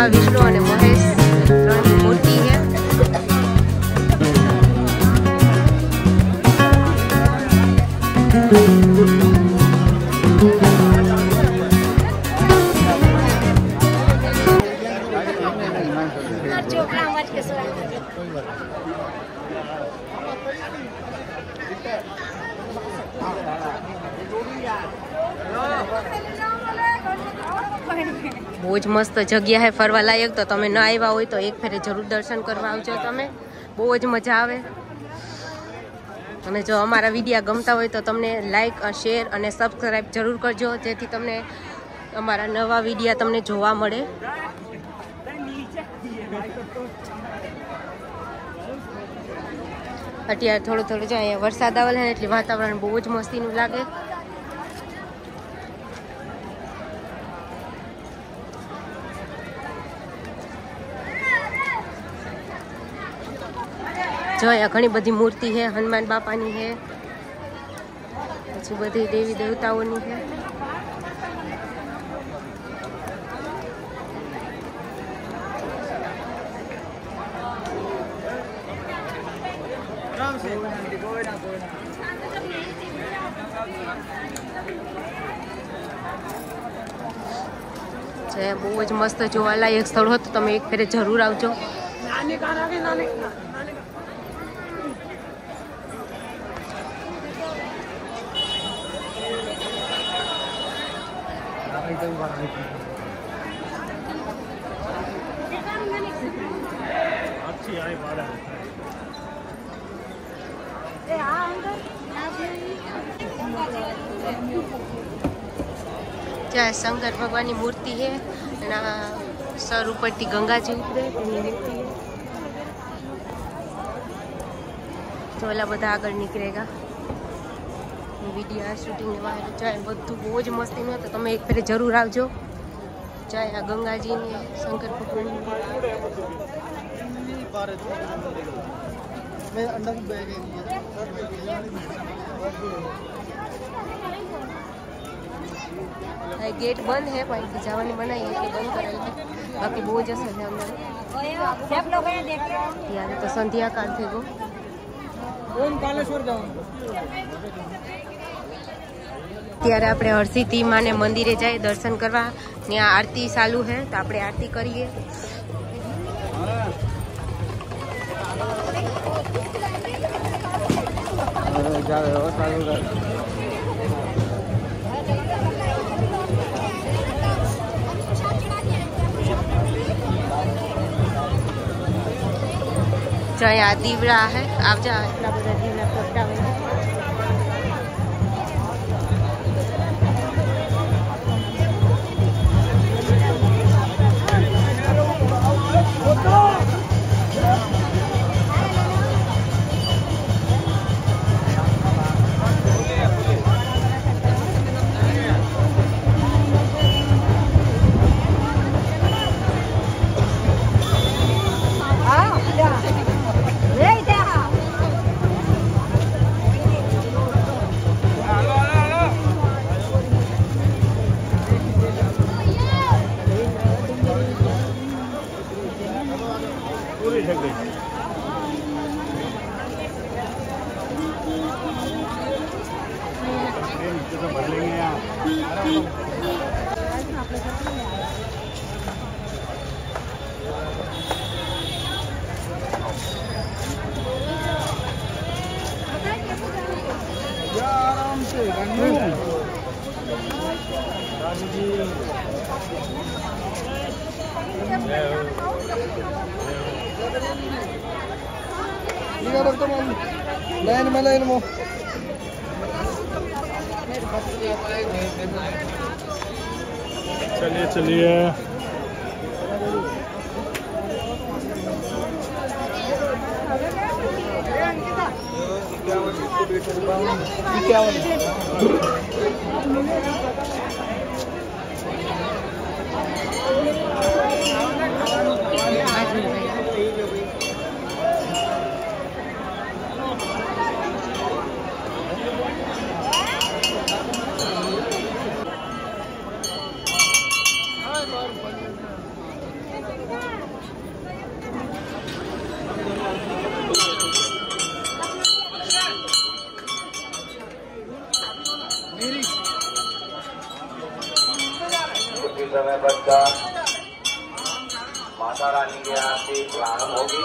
બ્રહ્મા વિષ્ણુ અને મહેશ ત્રણની મૂર્તિ છે. બહુ જ મસ્ત જગ્યા છે ફરવા લાયક. તો તમે ન આવ્યા હોય તો એક ફેરે જરૂર દર્શન કરવા આવજો. તમે બહુ જ મજા આવે. અને જો અમારા વિડીયો ગમતા હોય તો તમને લાઈક, શેર અને સબસ્ક્રાઈબ જરૂર કરજો, જેથી તમને અમારા નવા વિડીયો તમને જોવા મળે. અત્યારે થોડું થોડું જો અહીંયા વરસાદ આવે ને એટલે વાતાવરણ બહુ જ મસ્તીનું લાગે. જો અહીંયા ઘણી બધી મૂર્તિ છે. હનુમાન બાપાની છે, પછી બધી દેવી દેવતાઓની છે. બહુ જ મસ્ત જોવાલાયક સ્થળ હતું. તમે એક ફેરે જરૂર આવજો. જ્યાં શંકર ભગવાનની મૂર્તિ છે અને સર ઉપરથી ગંગાજી ઉતરે એની મૂર્તિ છે. તો ઓલા બધા આગળ નીકળેગા વિડીયો શૂટિંગ ચાહે બધું બહુ જ મસ્તીનું હતું. તમે એક ફેરે જરૂર આવજો. ચાહે આ ગંગાજીની શંકર ભગવાનની गेट बंद है पर जवानी बनाई है कि बंद करेल है. बाकी बहुत जैसा है अंदर यार. तो संध्या काल थे वो ત્યારે આપણે હરસિદ્ધિ માને મંદિરે જાય દર્શન કરવા. ત્યાં આરતી ચાલુ છે તો આપણે આરતી કરીએ. जो यहाँ दीवड़ा है आप जा इतना बड़ा दीवड़ा प्रगटावे. लाइन में चलिए चलिए समय पश्चात माता रानी के आरती प्रारंभ होगी।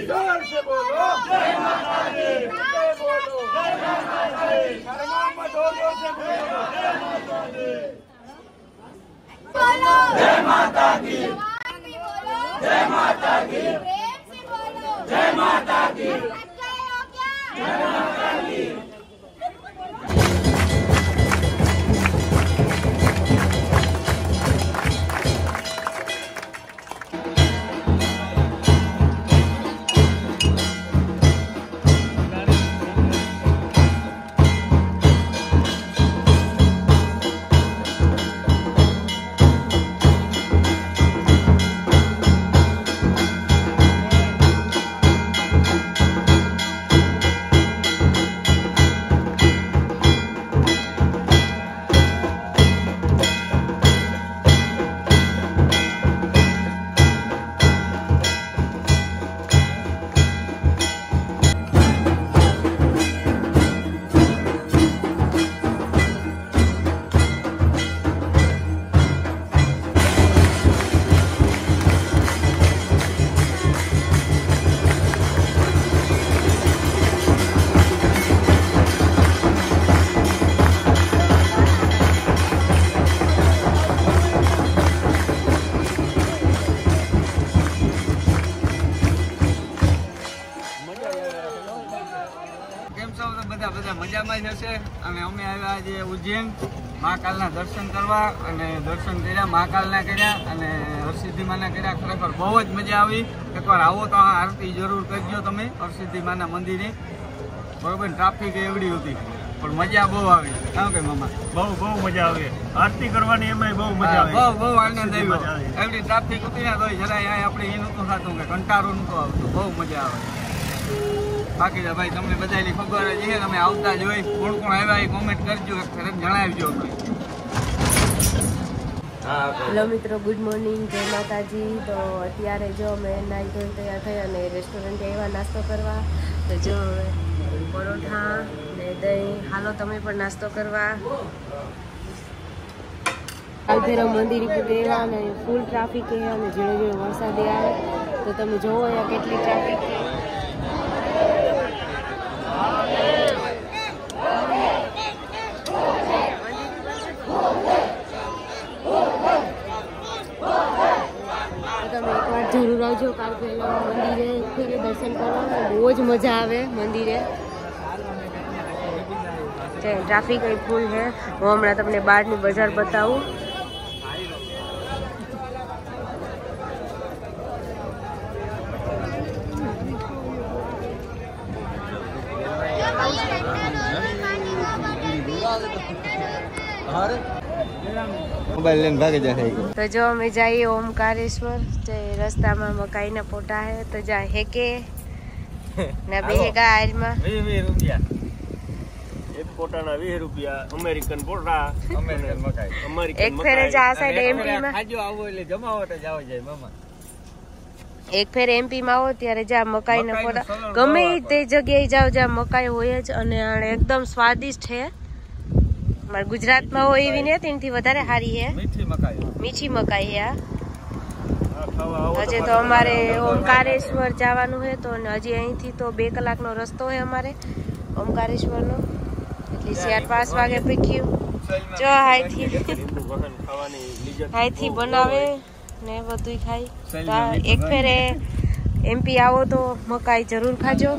जोर से बोलो जय माता दी, जय बोलो जय माता दी, परमात्मा जोर से बोलो जय माता दी, जय माता दी, जय माता दी, जय माता दी, जय माता दी। મજામાં જ હશે અને અમે આવ્યા આજે ઉજ્જૈન મહાકાલના દર્શન કરવા અને દર્શન કર્યા, મહાકાલના કર્યા અને હરસિદ્ધિ માના કર્યા. ખરેખર બહુ જ મજા આવી. એકવાર આવો તો આ આરતી જરૂર કરજો તમે હરસિદ્ધિ માના મંદિરે. બરોબર, ટ્રાફિક એવડી હતી પણ મજા બહુ આવી. શું કે મામા? બહુ મજા આવી. આરતી કરવાની એમાં બહુ મજા આવી. બહુ આનંદ આવ્યો. એવડી ટ્રાફિક હતી ને તો જરાય આપણે એ નહોતું થતું કે કંટાળો નહોતો આવતો. બહુ મજા આવે. બાકી ભાઈ તમને બધાની ખબર જ છે, તમે આવતા જ હોય. કોણ કોણ આવ્યા એ કોમેન્ટ કરજો, ફરજ જણાવજો. હેલો મિત્રો, ગુડ મોર્નિંગ, જય માતાજી. તો અત્યારે જો અમે નાઈ ધોઈ તૈયાર થઈ અને રેસ્ટોરન્ટે આવ્યા નાસ્તો કરવા. તો જો પરોઠા ને દહીં. હાલો તમે પણ નાસ્તો કરવા. કાલભૈરવ મંદિર ગયા અને ફૂલ ટ્રાફિક છે અને ઝીણો ઝીણો વરસાદ આવે. તો તમે જોવો અહીંયા કેટલી ટ્રાફિક છે. તમે એકવાર જરૂર આવજો કાલભૈરવ મંદિરે, ફેરે દર્શન કરવા. બહુ જ મજા આવે મંદિરે. ટ્રાફિક અહીં ફૂલ છે. હું હમણાં તમને બહારની બજાર બતાવું. મોબાઈલ લઈને ભાગી જાય. તો જો અમે જઈએ ઓમકારેશ્વર. જે રસ્તામાં મકાઈના પોટા હે તો જા હેકે ના બેહેગા આરમાં 20 રૂપિયા એક પોટાના 20 રૂપિયા. અમેરિકન પોટા, અમેરિકન મકાઈ, અમેરિકન એક ફેરે જા સાઈડ એમપી માં ખાજો આવો એટલે જમાવટ જ આવે જાય મામા. એક ફેર એમપી માં આવો ત્યારે જ્યાં મકાઈના પોટા ગમે તે જગ્યાએ જાઓ જ્યાં મકાઈ હોય જ અને એકદમ સ્વાદિષ્ટ છે. અમારા ગુજરાતમાં હોય એવી ને તેનાથી વધારે સારી છે. મીઠી મકાઈ છે. હજી તો અમારે ઓમકારેશ્વર જવાનું છે તો હજી અહીંથી તો 2 કલાકનો રસ્તો છે અમારે ઓમકારેશ્વરનો. એટલે 4-5 વાગે પીખ્યું. જો હાઈથી બનાવે ને બધું ખાય. એક ફેરે એમપી આવો તો મકાઈ જરૂર ખાજો.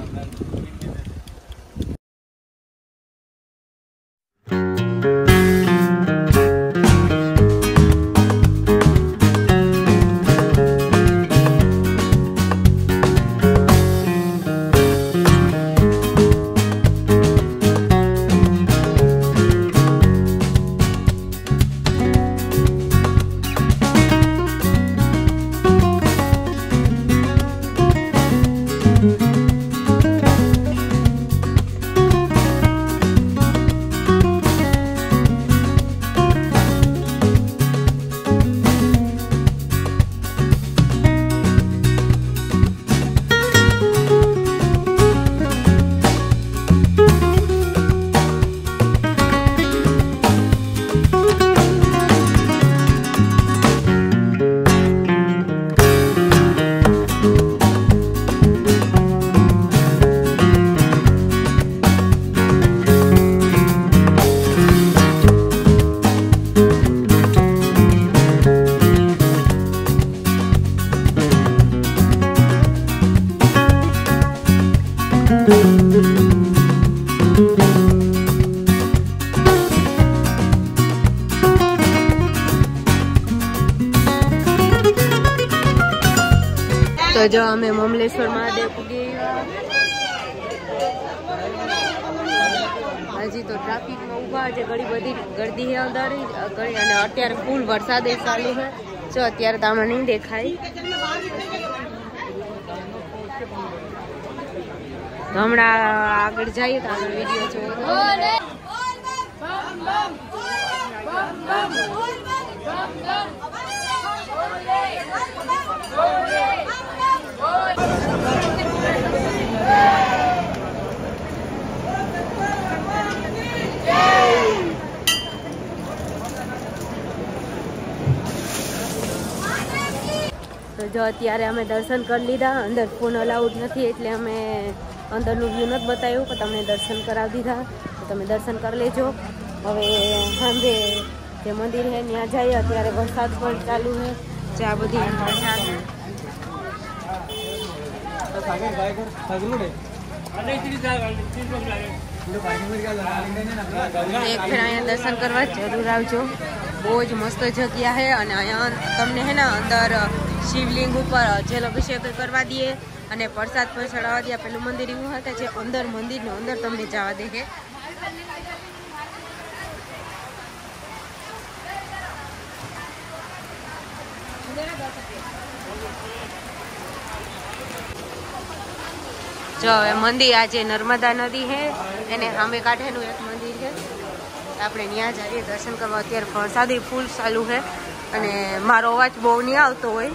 તો જો અમે મમલેશ્વર મહાદેવ પૂગી હજી તો ટ્રાફિકમાં ઊભા છે, ઘણી બધી ગરદી છે અંદર ઘણી, અને અત્યારે ફૂલ વરસાદ ચાલુ છે. જો અત્યારે તો આમાં નહીં દેખાય. હમણાં આગળ જઈએ તો આગળ વિડીયો જોવો. તો જો અત્યારે અમે દર્શન કરી લીધા. અંદર ફોન અલાઉડ નથી એટલે અમે અંદરનું વ્યૂ નથી બતાવ્યું, પણ તમને દર્શન કરાવી દીધા. તો તમે દર્શન કરી લેજો. હવે સાંજે જે મંદિર છે ત્યાં જઈએ. અત્યારે વરસાદ પણ ચાલુ છે. જે આ બધી વરસાદ એક ફેર અહીંયા દર્શન કરવા જરૂર આવજો. બહુ જ મસ્ત જગ્યા છે. અને અહીંયા તમને હે ને અંદર શિવલિંગ ઉપર જલ અભિષેક કરવા દઈએ અને પ્રસાદ પણ ચડાવવા દે. પેલું મંદિર એવું હતું જે અંદર મંદિરનું અંદર તમને જવા દે છે. જો હવે મંદિર આજે નર્મદા નદી છે એને સામે કાંઠેનું એક મંદિર છે. આપણે ત્યાં જઈએ દર્શન કરવા. અત્યારે વરસાદી ફૂલ ચાલુ છે અને મારો અવાજ બહુ નહીં આવતો હોય,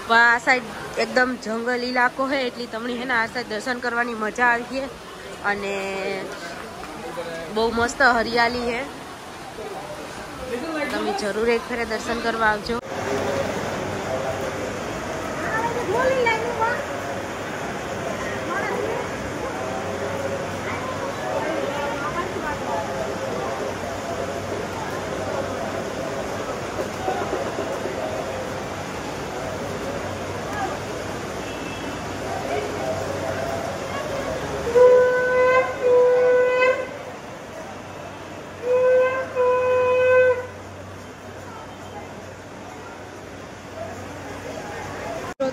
પણ આ સાઈડ એકદમ જંગલ ઇલાકો છે એટલી તમને છે ને આ સાઈડ દર્શન કરવાની મજા આવી છે. અને બહુ મસ્ત હરિયાળી છે. તમે જરૂર એક ફેરે દર્શન કરવા આવજો.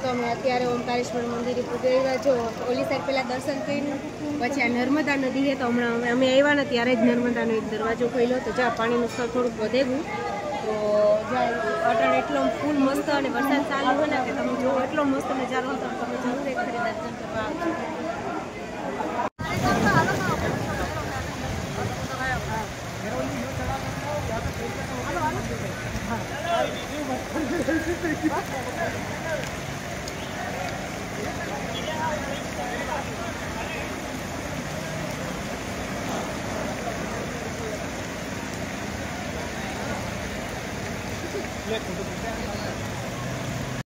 તો અમે અત્યારે ઓમકારેશ્વર મંદિરે પૂજાઈ ગયા. જો ઓલી સાઈડ પહેલાં દર્શન કર્યું, પછી આ નર્મદા નદી છે. તો હમણાં અમે આવ્યા ને ત્યારે જ નર્મદાનો એક દરવાજો ખોલ્યો. તો જ્યાં પાણીનું સ્તર થોડુંક વધેલું. તો જ્યાં અટણ એટલો ફૂલ મસ્ત અને વરસાદ ચાલુ હોય ને કે તમે જો એટલો મસ્ત નજારો હતો. તમે જરૂર એક ફરી દર્શન કરવા આવજો. Let's go.